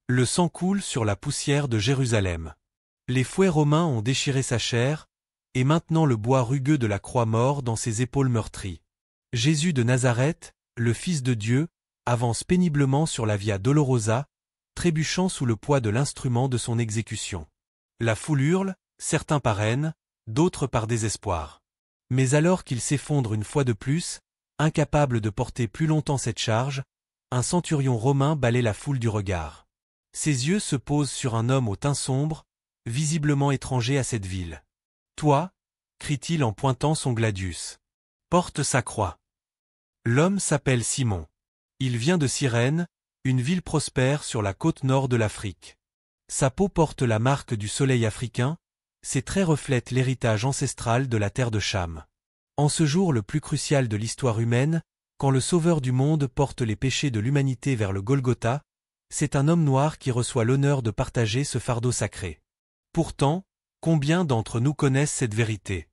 Le sang coule sur la poussière de Jérusalem. Les fouets romains ont déchiré sa chair, et maintenant le bois rugueux de la croix mord dans ses épaules meurtries. Jésus de Nazareth, le Fils de Dieu, avance péniblement sur la Via Dolorosa, trébuchant sous le poids de l'instrument de son exécution. La foule hurle, certains par haine, d'autres par désespoir. Mais alors qu'il s'effondre une fois de plus, incapable de porter plus longtemps cette charge, un centurion romain balaie la foule du regard. Ses yeux se posent sur un homme au teint sombre, visiblement étranger à cette ville. « Toi, crie-t-il en pointant son gladius, porte sa croix. » L'homme s'appelle Simon. Il vient de Cyrène, une ville prospère sur la côte nord de l'Afrique. Sa peau porte la marque du soleil africain, ses traits reflètent l'héritage ancestral de la terre de Cham. En ce jour le plus crucial de l'histoire humaine, quand le Sauveur du monde porte les péchés de l'humanité vers le Golgotha, c'est un homme noir qui reçoit l'honneur de partager ce fardeau sacré. Pourtant, combien d'entre nous connaissent cette vérité?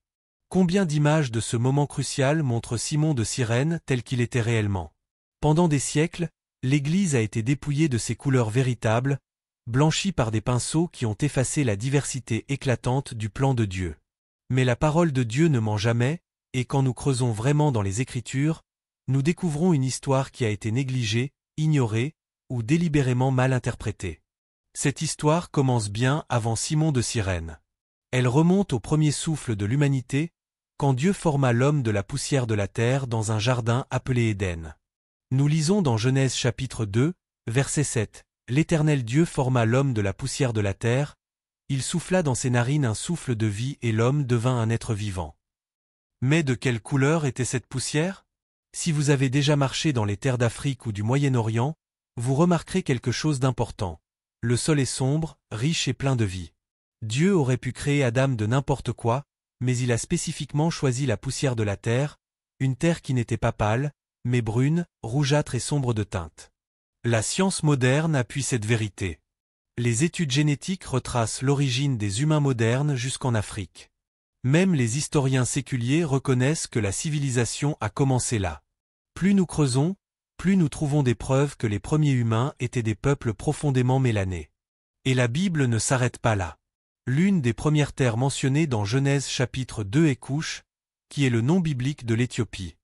Combien d'images de ce moment crucial montrent Simon de Cyrène tel qu'il était réellement? Pendant des siècles, l'Église a été dépouillée de ses couleurs véritables, blanchie par des pinceaux qui ont effacé la diversité éclatante du plan de Dieu. Mais la parole de Dieu ne ment jamais, et quand nous creusons vraiment dans les Écritures, nous découvrons une histoire qui a été négligée, ignorée, ou délibérément mal interprétée. Cette histoire commence bien avant Simon de Cyrène. Elle remonte au premier souffle de l'humanité, quand Dieu forma l'homme de la poussière de la terre dans un jardin appelé Éden. Nous lisons dans Genèse chapitre 2, verset 7, « L'Éternel Dieu forma l'homme de la poussière de la terre, il souffla dans ses narines un souffle de vie et l'homme devint un être vivant. » Mais de quelle couleur était cette poussière? Si vous avez déjà marché dans les terres d'Afrique ou du Moyen-Orient, vous remarquerez quelque chose d'important. Le sol est sombre, riche et plein de vie. Dieu aurait pu créer Adam de n'importe quoi, mais il a spécifiquement choisi la poussière de la terre, une terre qui n'était pas pâle, mais brune, rougeâtre et sombre de teinte. La science moderne appuie cette vérité. Les études génétiques retracent l'origine des humains modernes jusqu'en Afrique. Même les historiens séculiers reconnaissent que la civilisation a commencé là. Plus nous creusons, plus nous trouvons des preuves que les premiers humains étaient des peuples profondément mélanés. Et la Bible ne s'arrête pas là. L'une des premières terres mentionnées dans Genèse chapitre 2 est Couche, qui est le nom biblique de l'Éthiopie.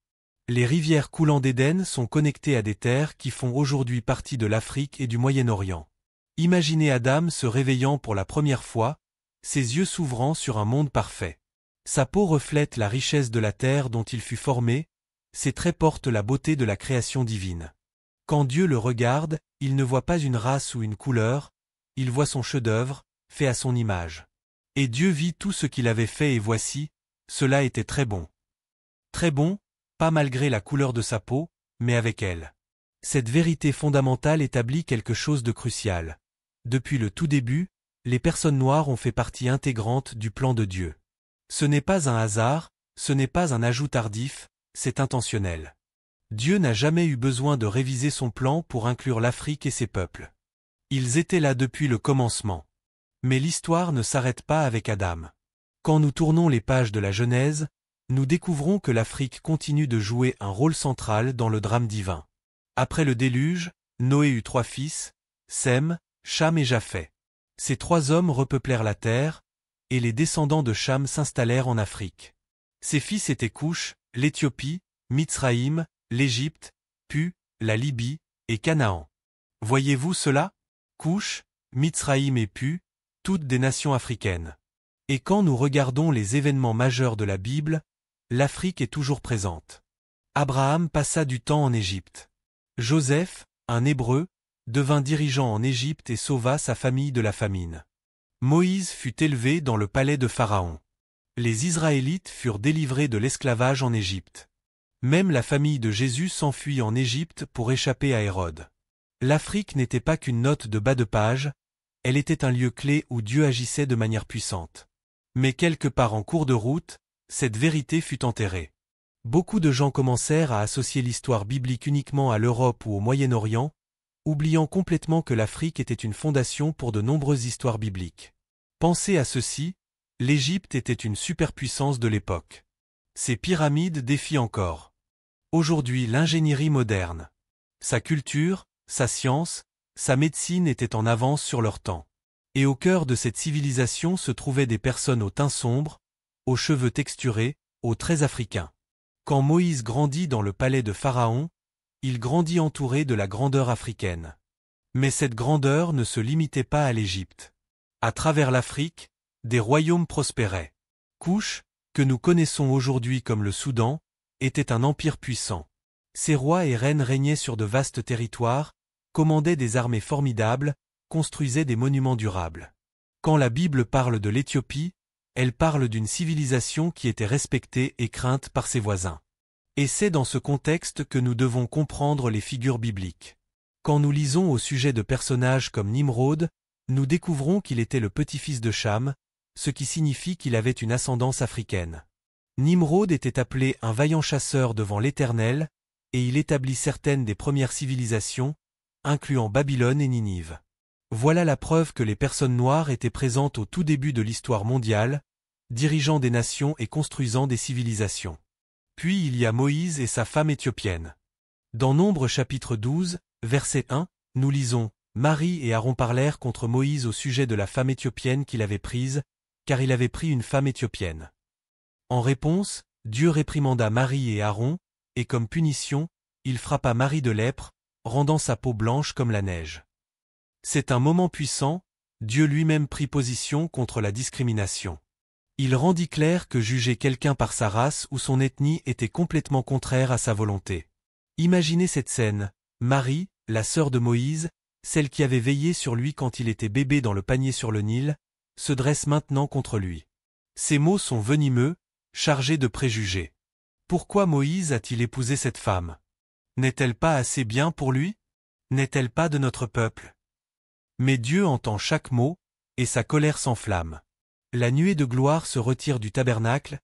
Les rivières coulant d'Éden sont connectées à des terres qui font aujourd'hui partie de l'Afrique et du Moyen-Orient. Imaginez Adam se réveillant pour la première fois, ses yeux s'ouvrant sur un monde parfait. Sa peau reflète la richesse de la terre dont il fut formé, ses traits portent la beauté de la création divine. Quand Dieu le regarde, il ne voit pas une race ou une couleur, il voit son chef-d'œuvre, fait à son image. Et Dieu vit tout ce qu'il avait fait et voici, cela était très bon. Très bon, pas malgré la couleur de sa peau, mais avec elle. Cette vérité fondamentale établit quelque chose de crucial. Depuis le tout début, les personnes noires ont fait partie intégrante du plan de Dieu. Ce n'est pas un hasard, ce n'est pas un ajout tardif, c'est intentionnel. Dieu n'a jamais eu besoin de réviser son plan pour inclure l'Afrique et ses peuples. Ils étaient là depuis le commencement. Mais l'histoire ne s'arrête pas avec Adam. Quand nous tournons les pages de la Genèse, nous découvrons que l'Afrique continue de jouer un rôle central dans le drame divin. Après le déluge, Noé eut 3 fils, Sem, Cham et Japheth. Ces 3 hommes repeuplèrent la terre, et les descendants de Cham s'installèrent en Afrique. Ses fils étaient Couche, l'Éthiopie, Mitsraïm, l'Égypte, Pu, la Libye, et Canaan. Voyez-vous cela? Couche, Mitsraïm et Pu, toutes des nations africaines. Et quand nous regardons les événements majeurs de la Bible, l'Afrique est toujours présente. Abraham passa du temps en Égypte. Joseph, un Hébreu, devint dirigeant en Égypte et sauva sa famille de la famine. Moïse fut élevé dans le palais de Pharaon. Les Israélites furent délivrés de l'esclavage en Égypte. Même la famille de Jésus s'enfuit en Égypte pour échapper à Hérode. L'Afrique n'était pas qu'une note de bas de page, elle était un lieu clé où Dieu agissait de manière puissante. Mais quelque part en cours de route, cette vérité fut enterrée. Beaucoup de gens commencèrent à associer l'histoire biblique uniquement à l'Europe ou au Moyen-Orient, oubliant complètement que l'Afrique était une fondation pour de nombreuses histoires bibliques. Pensez à ceci, l'Égypte était une superpuissance de l'époque. Ses pyramides défient encore. Aujourd'hui l'ingénierie moderne. Sa culture, sa science, Sa médecine était en avance sur leur temps. Et au cœur de cette civilisation se trouvaient des personnes au teint sombre, aux cheveux texturés, aux traits africains. Quand Moïse grandit dans le palais de Pharaon, il grandit entouré de la grandeur africaine. Mais cette grandeur ne se limitait pas à l'Égypte. À travers l'Afrique, des royaumes prospéraient. Couch, que nous connaissons aujourd'hui comme le Soudan, était un empire puissant. Ses rois et reines régnaient sur de vastes territoires, commandaient des armées formidables, construisaient des monuments durables. Quand la Bible parle de l'Éthiopie, elle parle d'une civilisation qui était respectée et crainte par ses voisins. Et c'est dans ce contexte que nous devons comprendre les figures bibliques. Quand nous lisons au sujet de personnages comme Nimrod, nous découvrons qu'il était le petit-fils de Cham, ce qui signifie qu'il avait une ascendance africaine. Nimrod était appelé un vaillant chasseur devant l'Éternel, et il établit certaines des premières civilisations, incluant Babylone et Ninive. Voilà la preuve que les personnes noires étaient présentes au tout début de l'histoire mondiale, dirigeant des nations et construisant des civilisations. Puis il y a Moïse et sa femme éthiopienne. Dans Nombres chapitre 12, verset 1, nous lisons « Marie et Aaron parlèrent contre Moïse au sujet de la femme éthiopienne qu'il avait prise, car il avait pris une femme éthiopienne. » En réponse, Dieu réprimanda Marie et Aaron, et comme punition, il frappa Marie de lèpre, rendant sa peau blanche comme la neige. C'est un moment puissant, Dieu lui-même prit position contre la discrimination. Il rendit clair que juger quelqu'un par sa race ou son ethnie était complètement contraire à sa volonté. Imaginez cette scène, Marie, la sœur de Moïse, celle qui avait veillé sur lui quand il était bébé dans le panier sur le Nil, se dresse maintenant contre lui. Ces mots sont venimeux, chargés de préjugés. Pourquoi Moïse a-t-il épousé cette femme? N'est-elle pas assez bien pour lui? N'est-elle pas de notre peuple? Mais Dieu entend chaque mot, et sa colère s'enflamme. La nuée de gloire se retire du tabernacle,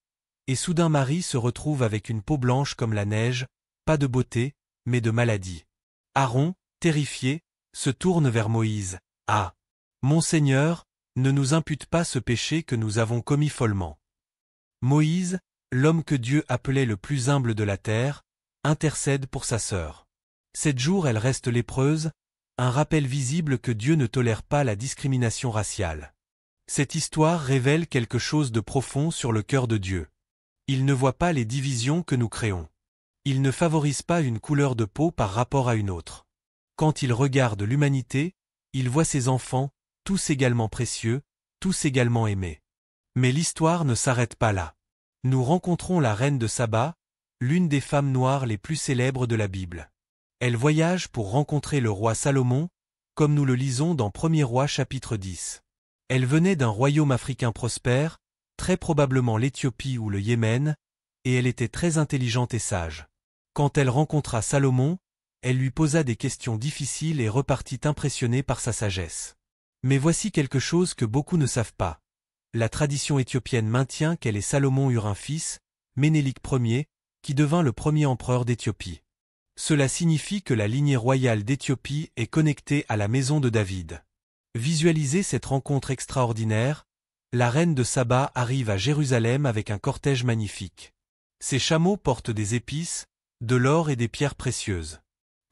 et soudain Marie se retrouve avec une peau blanche comme la neige, pas de beauté, mais de maladie. Aaron, terrifié, se tourne vers Moïse. « Ah! Mon Seigneur, ne nous impute pas ce péché que nous avons commis follement. » Moïse, l'homme que Dieu appelait le plus humble de la terre, intercède pour sa sœur. 7 jours elle reste lépreuse, un rappel visible que Dieu ne tolère pas la discrimination raciale. Cette histoire révèle quelque chose de profond sur le cœur de Dieu. Il ne voit pas les divisions que nous créons. Il ne favorise pas une couleur de peau par rapport à une autre. Quand il regarde l'humanité, il voit ses enfants, tous également précieux, tous également aimés. Mais l'histoire ne s'arrête pas là. Nous rencontrons la reine de Saba, l'une des femmes noires les plus célèbres de la Bible. Elle voyage pour rencontrer le roi Salomon, comme nous le lisons dans 1er Roi chapitre 10. Elle venait d'un royaume africain prospère, très probablement l'Éthiopie ou le Yémen, et elle était très intelligente et sage. Quand elle rencontra Salomon, elle lui posa des questions difficiles et repartit impressionnée par sa sagesse. Mais voici quelque chose que beaucoup ne savent pas. La tradition éthiopienne maintient qu'elle et Salomon eurent un fils, Ménélik Ier, qui devint le premier empereur d'Éthiopie. Cela signifie que la lignée royale d'Éthiopie est connectée à la maison de David. Visualisez cette rencontre extraordinaire, la reine de Saba arrive à Jérusalem avec un cortège magnifique. Ses chameaux portent des épices, de l'or et des pierres précieuses.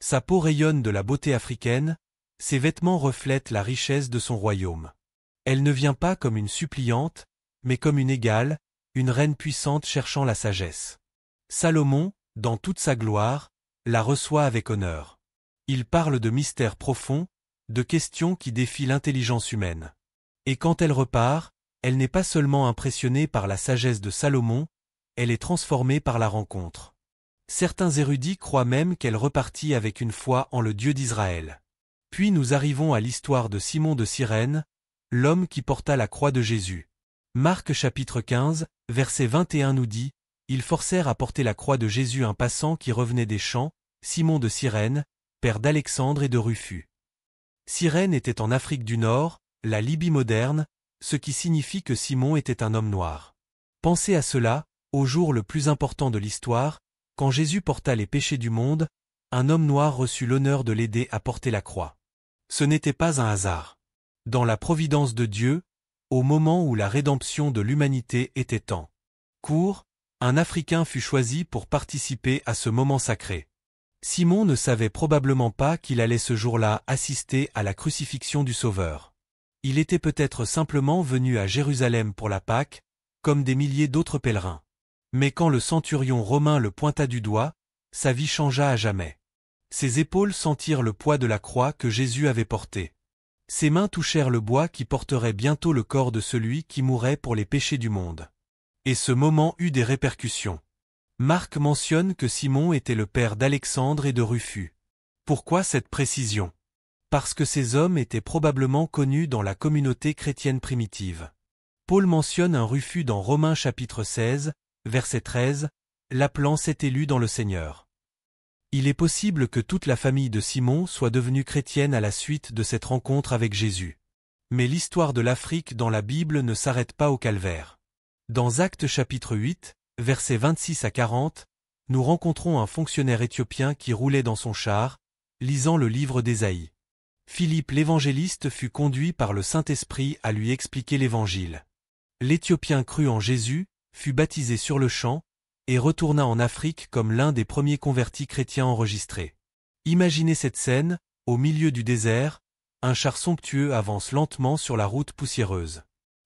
Sa peau rayonne de la beauté africaine, ses vêtements reflètent la richesse de son royaume. Elle ne vient pas comme une suppliante, mais comme une égale, une reine puissante cherchant la sagesse. Salomon, dans toute sa gloire, la reçoit avec honneur. Il parle de mystères profonds, de questions qui défient l'intelligence humaine. Et quand elle repart, elle n'est pas seulement impressionnée par la sagesse de Salomon, elle est transformée par la rencontre. Certains érudits croient même qu'elle repartit avec une foi en le Dieu d'Israël. Puis nous arrivons à l'histoire de Simon de Cyrène, l'homme qui porta la croix de Jésus. Marc chapitre 15, verset 21 nous dit, « Ils forcèrent à porter la croix de Jésus un passant qui revenait des champs, Simon de Cyrène, père d'Alexandre et de Rufus. » Cyrène était en Afrique du Nord, la Libye moderne, ce qui signifie que Simon était un homme noir. Pensez à cela, au jour le plus important de l'histoire, quand Jésus porta les péchés du monde, un homme noir reçut l'honneur de l'aider à porter la croix. Ce n'était pas un hasard. Dans la providence de Dieu, au moment où la rédemption de l'humanité était en cours, un Africain fut choisi pour participer à ce moment sacré. Simon ne savait probablement pas qu'il allait ce jour-là assister à la crucifixion du Sauveur. Il était peut-être simplement venu à Jérusalem pour la Pâque, comme des milliers d'autres pèlerins. Mais quand le centurion romain le pointa du doigt, sa vie changea à jamais. Ses épaules sentirent le poids de la croix que Jésus avait portée. Ses mains touchèrent le bois qui porterait bientôt le corps de celui qui mourrait pour les péchés du monde. Et ce moment eut des répercussions. Marc mentionne que Simon était le père d'Alexandre et de Rufus. Pourquoi cette précision? Parce que ces hommes étaient probablement connus dans la communauté chrétienne primitive. Paul mentionne un Rufus dans Romains chapitre 16, verset 13, l'appelant cet élu dans le Seigneur. Il est possible que toute la famille de Simon soit devenue chrétienne à la suite de cette rencontre avec Jésus. Mais l'histoire de l'Afrique dans la Bible ne s'arrête pas au calvaire. Dans Actes chapitre 8, versets 26 à 40, nous rencontrons un fonctionnaire éthiopien qui roulait dans son char, lisant le livre d'Ésaïe. Philippe l'évangéliste fut conduit par le Saint-Esprit à lui expliquer l'Évangile. L'Éthiopien crut en Jésus, fut baptisé sur le champ, et retourna en Afrique comme l'un des premiers convertis chrétiens enregistrés. Imaginez cette scène, au milieu du désert, un char somptueux avance lentement sur la route poussiéreuse.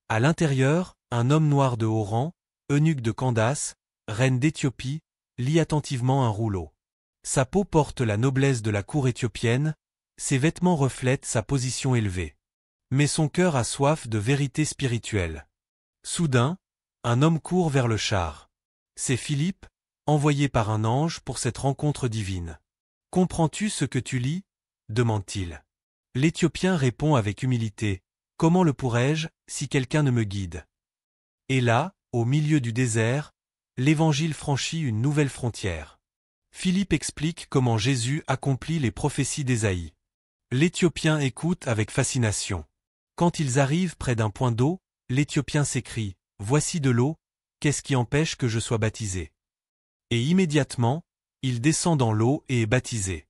À l'intérieur, un homme noir de haut rang, eunuque de Candace, reine d'Éthiopie, lit attentivement un rouleau. Sa peau porte la noblesse de la cour éthiopienne, ses vêtements reflètent sa position élevée. Mais son cœur a soif de vérité spirituelle. Soudain, un homme court vers le char. C'est Philippe, envoyé par un ange pour cette rencontre divine. « Comprends-tu ce que tu lis » demande-t-il. L'Éthiopien répond avec humilité. « Comment le pourrais-je, si quelqu'un ne me guide » Et là, au milieu du désert, l'Évangile franchit une nouvelle frontière. Philippe explique comment Jésus accomplit les prophéties d'Ésaïe. L'Éthiopien écoute avec fascination. Quand ils arrivent près d'un point d'eau, l'Éthiopien s'écrie « Voici de l'eau, qu'est-ce qui empêche que je sois baptisé ?» Et immédiatement, il descend dans l'eau et est baptisé.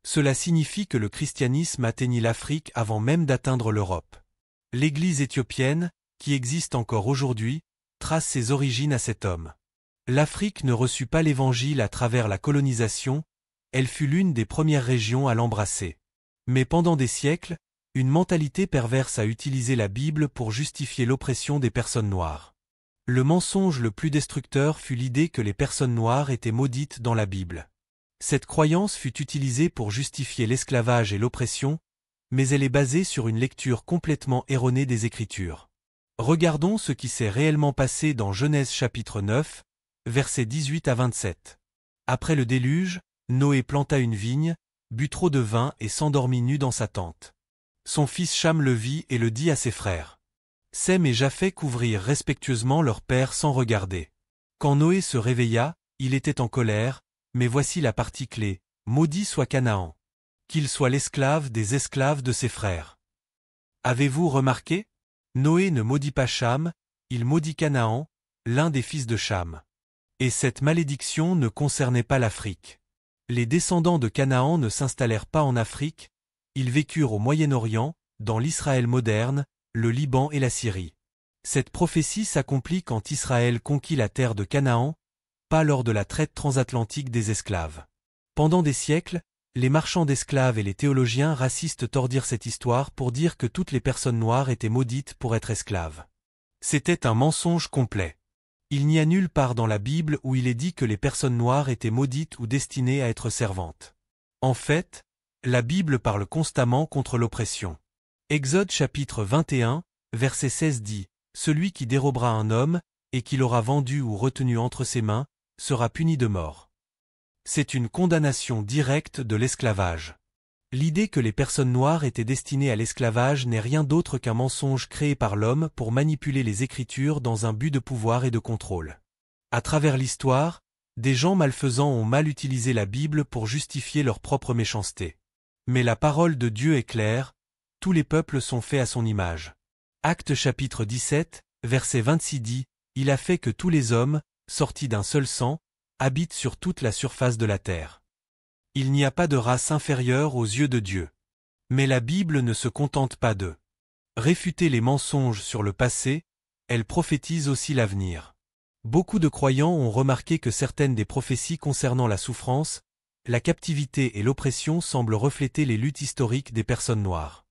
Cela signifie que le christianisme atteignit l'Afrique avant même d'atteindre l'Europe. L'Église éthiopienne, qui existe encore aujourd'hui, trace ses origines à cet homme. L'Afrique ne reçut pas l'Évangile à travers la colonisation, elle fut l'une des premières régions à l'embrasser. Mais pendant des siècles, une mentalité perverse a utilisé la Bible pour justifier l'oppression des personnes noires. Le mensonge le plus destructeur fut l'idée que les personnes noires étaient maudites dans la Bible. Cette croyance fut utilisée pour justifier l'esclavage et l'oppression, mais elle est basée sur une lecture complètement erronée des Écritures. Regardons ce qui s'est réellement passé dans Genèse chapitre 9, versets 18 à 27. Après le déluge, Noé planta une vigne, but trop de vin et s'endormit nu dans sa tente. Son fils Cham le vit et le dit à ses frères. Sem et Japheth couvrirent respectueusement leur père sans regarder. Quand Noé se réveilla, il était en colère, mais voici la partie clé, maudit soit Canaan. Qu'il soit l'esclave des esclaves de ses frères. Avez-vous remarqué? Noé ne maudit pas Cham, il maudit Canaan, l'un des fils de Cham. Et cette malédiction ne concernait pas l'Afrique. Les descendants de Canaan ne s'installèrent pas en Afrique, ils vécurent au Moyen-Orient, dans l'Israël moderne, le Liban et la Syrie. Cette prophétie s'accomplit quand Israël conquit la terre de Canaan, pas lors de la traite transatlantique des esclaves. Pendant des siècles, les marchands d'esclaves et les théologiens racistes tordirent cette histoire pour dire que toutes les personnes noires étaient maudites pour être esclaves. C'était un mensonge complet. Il n'y a nulle part dans la Bible où il est dit que les personnes noires étaient maudites ou destinées à être servantes. En fait, la Bible parle constamment contre l'oppression. Exode chapitre 21, verset 16 dit « Celui qui dérobera un homme, et qui l'aura vendu ou retenu entre ses mains, sera puni de mort. » C'est une condamnation directe de l'esclavage. L'idée que les personnes noires étaient destinées à l'esclavage n'est rien d'autre qu'un mensonge créé par l'homme pour manipuler les Écritures dans un but de pouvoir et de contrôle. À travers l'histoire, des gens malfaisants ont mal utilisé la Bible pour justifier leur propre méchanceté. Mais la parole de Dieu est claire, tous les peuples sont faits à son image. Actes chapitre 17, verset 26 dit « Il a fait que tous les hommes, sortis d'un seul sang, habitent sur toute la surface de la terre. » Il n'y a pas de race inférieure aux yeux de Dieu. Mais la Bible ne se contente pas de réfuter les mensonges sur le passé, elle prophétise aussi l'avenir. Beaucoup de croyants ont remarqué que certaines des prophéties concernant la souffrance, la captivité et l'oppression semblent refléter les luttes historiques des personnes noires.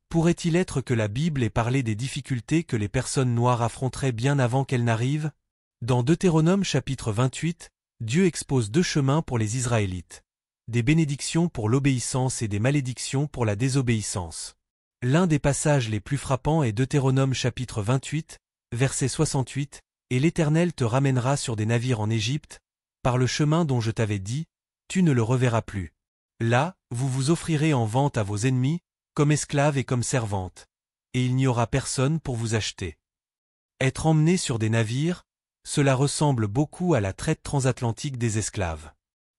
Pourrait-il être que la Bible ait parlé des difficultés que les personnes noires affronteraient bien avant qu'elles n'arrivent? Dans Deutéronome chapitre 28, Dieu expose 2 chemins pour les Israélites. Des bénédictions pour l'obéissance et des malédictions pour la désobéissance. L'un des passages les plus frappants est Deutéronome chapitre 28, verset 68, « Et l'Éternel te ramènera sur des navires en Égypte, par le chemin dont je t'avais dit, tu ne le reverras plus. Là, vous vous offrirez en vente à vos ennemis, comme esclaves et comme servantes, et il n'y aura personne pour vous acheter. » Être emmené sur des navires, cela ressemble beaucoup à la traite transatlantique des esclaves.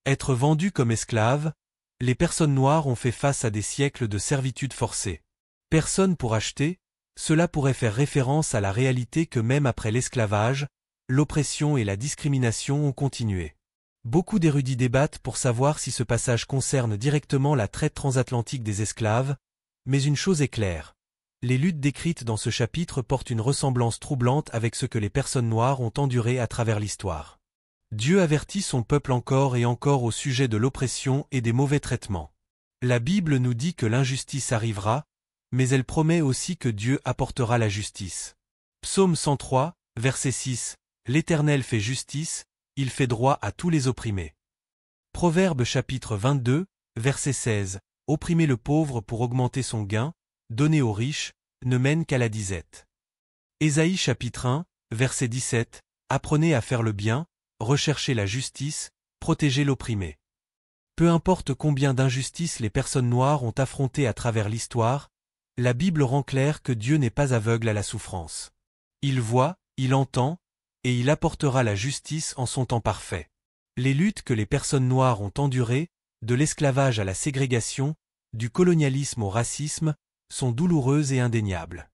Être vendu comme esclave, les personnes noires ont fait face à des siècles de servitude forcée. Personne pour acheter, cela pourrait faire référence à la réalité que même après l'esclavage, l'oppression et la discrimination ont continué. Beaucoup d'érudits débattent pour savoir si ce passage concerne directement la traite transatlantique des esclaves, mais une chose est claire. Les luttes décrites dans ce chapitre portent une ressemblance troublante avec ce que les personnes noires ont enduré à travers l'histoire. Dieu avertit son peuple encore et encore au sujet de l'oppression et des mauvais traitements. La Bible nous dit que l'injustice arrivera, mais elle promet aussi que Dieu apportera la justice. Psaume 103, verset 6, « L'Éternel fait justice, il fait droit à tous les opprimés. » Proverbe chapitre 22, verset 16, « Opprimer le pauvre pour augmenter son gain, donner aux riches, ne mène qu'à la disette. » Ésaïe chapitre 1, verset 17, « Apprenez à faire le bien, recherchez la justice, protégez l'opprimé. » Peu importe combien d'injustices les personnes noires ont affrontées à travers l'histoire, la Bible rend clair que Dieu n'est pas aveugle à la souffrance. Il voit, il entend, et il apportera la justice en son temps parfait. Les luttes que les personnes noires ont endurées, de l'esclavage à la ségrégation, du colonialisme au racisme, sont douloureuses et indéniables.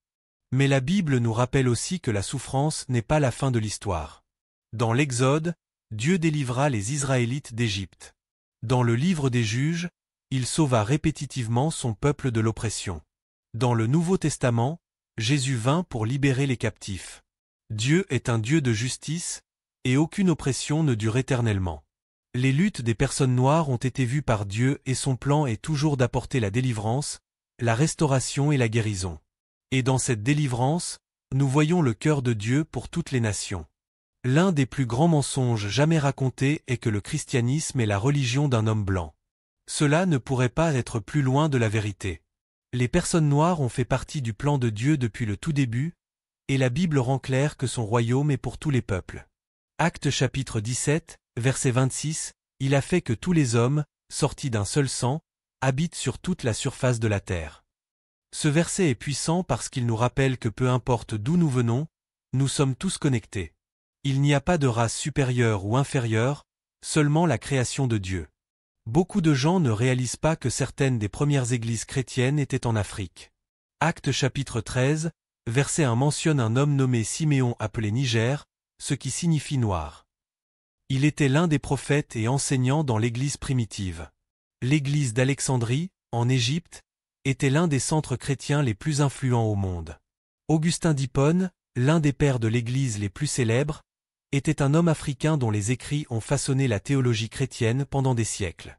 Mais la Bible nous rappelle aussi que la souffrance n'est pas la fin de l'histoire. Dans l'Exode, Dieu délivra les Israélites d'Égypte. Dans le livre des Juges, il sauva répétitivement son peuple de l'oppression. Dans le Nouveau Testament, Jésus vint pour libérer les captifs. Dieu est un Dieu de justice, et aucune oppression ne dure éternellement. Les luttes des personnes noires ont été vues par Dieu et son plan est toujours d'apporter la délivrance, la restauration et la guérison. Et dans cette délivrance, nous voyons le cœur de Dieu pour toutes les nations. L'un des plus grands mensonges jamais racontés est que le christianisme est la religion d'un homme blanc. Cela ne pourrait pas être plus loin de la vérité. Les personnes noires ont fait partie du plan de Dieu depuis le tout début, et la Bible rend clair que son royaume est pour tous les peuples. Actes chapitre 17, verset 26, « Il a fait que tous les hommes, sortis d'un seul sang, habitent sur toute la surface de la terre. » Ce verset est puissant parce qu'il nous rappelle que peu importe d'où nous venons, nous sommes tous connectés. Il n'y a pas de race supérieure ou inférieure, seulement la création de Dieu. Beaucoup de gens ne réalisent pas que certaines des premières églises chrétiennes étaient en Afrique. Actes chapitre 13, verset 1 mentionne un homme nommé Siméon appelé Niger, ce qui signifie noir. Il était l'un des prophètes et enseignants dans l'église primitive. L'église d'Alexandrie, en Égypte, était l'un des centres chrétiens les plus influents au monde. Augustin d'Hippone, l'un des pères de l'église les plus célèbres, était un homme africain dont les écrits ont façonné la théologie chrétienne pendant des siècles.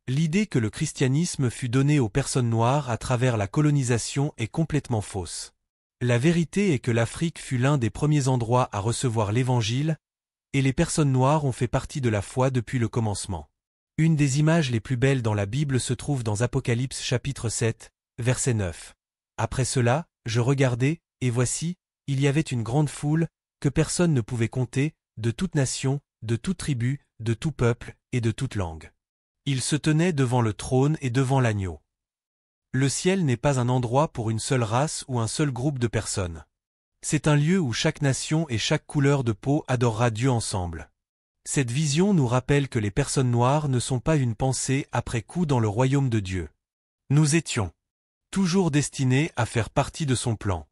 L'idée que le christianisme fut donné aux personnes noires à travers la colonisation est complètement fausse. La vérité est que l'Afrique fut l'un des premiers endroits à recevoir l'Évangile, et les personnes noires ont fait partie de la foi depuis le commencement. Une des images les plus belles dans la Bible se trouve dans Apocalypse chapitre 7, verset 9. Après cela, je regardai, et voici, il y avait une grande foule, que personne ne pouvait compter, de toute nation, de toute tribu, de tout peuple, et de toute langue. Ils se tenaient devant le trône et devant l'agneau. Le ciel n'est pas un endroit pour une seule race ou un seul groupe de personnes. C'est un lieu où chaque nation et chaque couleur de peau adorera Dieu ensemble. Cette vision nous rappelle que les personnes noires ne sont pas une pensée après coup dans le royaume de Dieu. Nous étions toujours destinés à faire partie de son plan.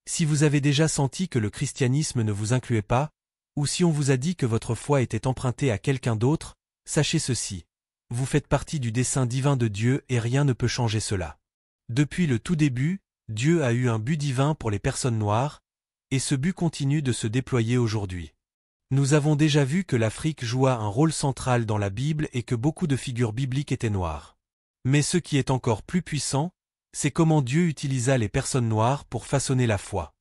Si vous avez déjà senti que le christianisme ne vous incluait pas, ou si on vous a dit que votre foi était empruntée à quelqu'un d'autre, sachez ceci. Vous faites partie du dessein divin de Dieu et rien ne peut changer cela. Depuis le tout début, Dieu a eu un but divin pour les personnes noires, et ce but continue de se déployer aujourd'hui. Nous avons déjà vu que l'Afrique joua un rôle central dans la Bible et que beaucoup de figures bibliques étaient noires. Mais ce qui est encore plus puissant, c'est comment Dieu utilisa les personnes noires pour façonner la foi.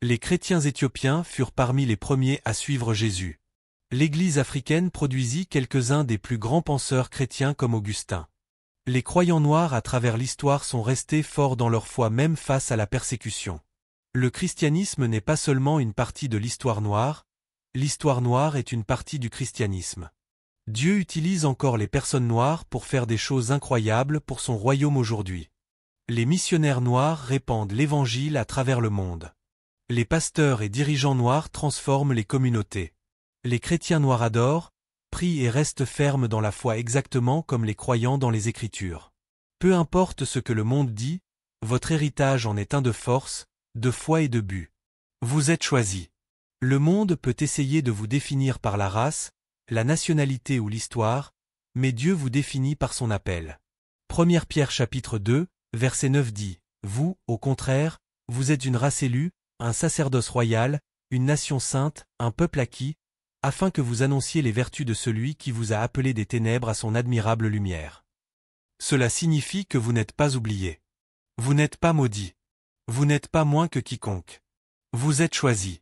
Les chrétiens éthiopiens furent parmi les premiers à suivre Jésus. L'Église africaine produisit quelques-uns des plus grands penseurs chrétiens comme Augustin. Les croyants noirs à travers l'histoire sont restés forts dans leur foi même face à la persécution. Le christianisme n'est pas seulement une partie de l'histoire noire est une partie du christianisme. Dieu utilise encore les personnes noires pour faire des choses incroyables pour son royaume aujourd'hui. Les missionnaires noirs répandent l'Évangile à travers le monde. Les pasteurs et dirigeants noirs transforment les communautés. Les chrétiens noirs adorent, prient et restent fermes dans la foi exactement comme les croyants dans les Écritures. Peu importe ce que le monde dit, votre héritage en est un de force, de foi et de but. Vous êtes choisis. Le monde peut essayer de vous définir par la race, la nationalité ou l'histoire, mais Dieu vous définit par son appel. 1 Pierre chapitre 2, verset 9 dit, « Vous, au contraire, vous êtes une race élue, un sacerdoce royal, une nation sainte, un peuple acquis, afin que vous annonciez les vertus de celui qui vous a appelé des ténèbres à son admirable lumière. » Cela signifie que vous n'êtes pas oubliés. Vous n'êtes pas maudits. Vous n'êtes pas moins que quiconque. Vous êtes choisis.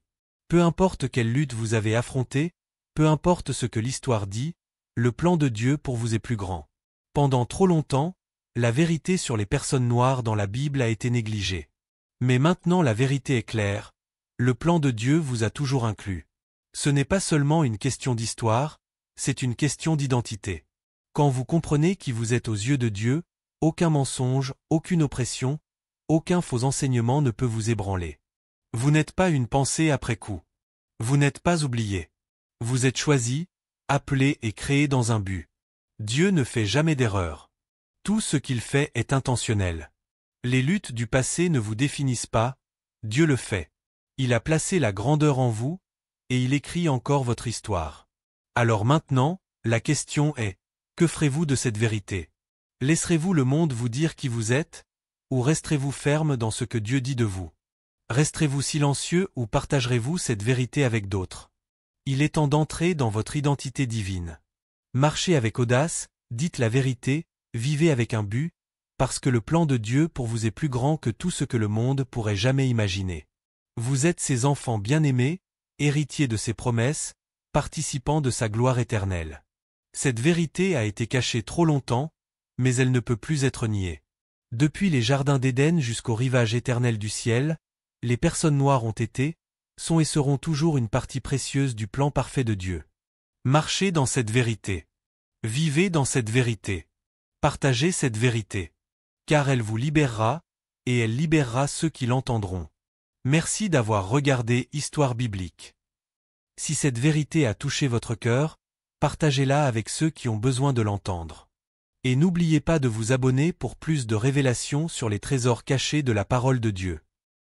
Peu importe quelle lutte vous avez affrontée, peu importe ce que l'histoire dit, le plan de Dieu pour vous est plus grand. Pendant trop longtemps, la vérité sur les personnes noires dans la Bible a été négligée. Mais maintenant la vérité est claire, le plan de Dieu vous a toujours inclus. Ce n'est pas seulement une question d'histoire, c'est une question d'identité. Quand vous comprenez qui vous êtes aux yeux de Dieu, aucun mensonge, aucune oppression, aucun faux enseignement ne peut vous ébranler. Vous n'êtes pas une pensée après coup. Vous n'êtes pas oublié. Vous êtes choisi, appelé et créé dans un but. Dieu ne fait jamais d'erreur. Tout ce qu'il fait est intentionnel. Les luttes du passé ne vous définissent pas, Dieu le fait. Il a placé la grandeur en vous, et il écrit encore votre histoire. Alors maintenant, la question est, que ferez-vous de cette vérité? Laisserez-vous le monde vous dire qui vous êtes, ou resterez-vous ferme dans ce que Dieu dit de vous? Resterez-vous silencieux ou partagerez-vous cette vérité avec d'autres? Il est temps d'entrer dans votre identité divine. Marchez avec audace, dites la vérité, vivez avec un but, parce que le plan de Dieu pour vous est plus grand que tout ce que le monde pourrait jamais imaginer. Vous êtes ses enfants bien-aimés, héritiers de ses promesses, participants de sa gloire éternelle. Cette vérité a été cachée trop longtemps, mais elle ne peut plus être niée. Depuis les jardins d'Éden jusqu'au rivage éternel du ciel, les personnes noires ont été, sont et seront toujours une partie précieuse du plan parfait de Dieu. Marchez dans cette vérité. Vivez dans cette vérité. Partagez cette vérité. Car elle vous libérera, et elle libérera ceux qui l'entendront. Merci d'avoir regardé Histoire biblique. Si cette vérité a touché votre cœur, partagez-la avec ceux qui ont besoin de l'entendre. Et n'oubliez pas de vous abonner pour plus de révélations sur les trésors cachés de la parole de Dieu.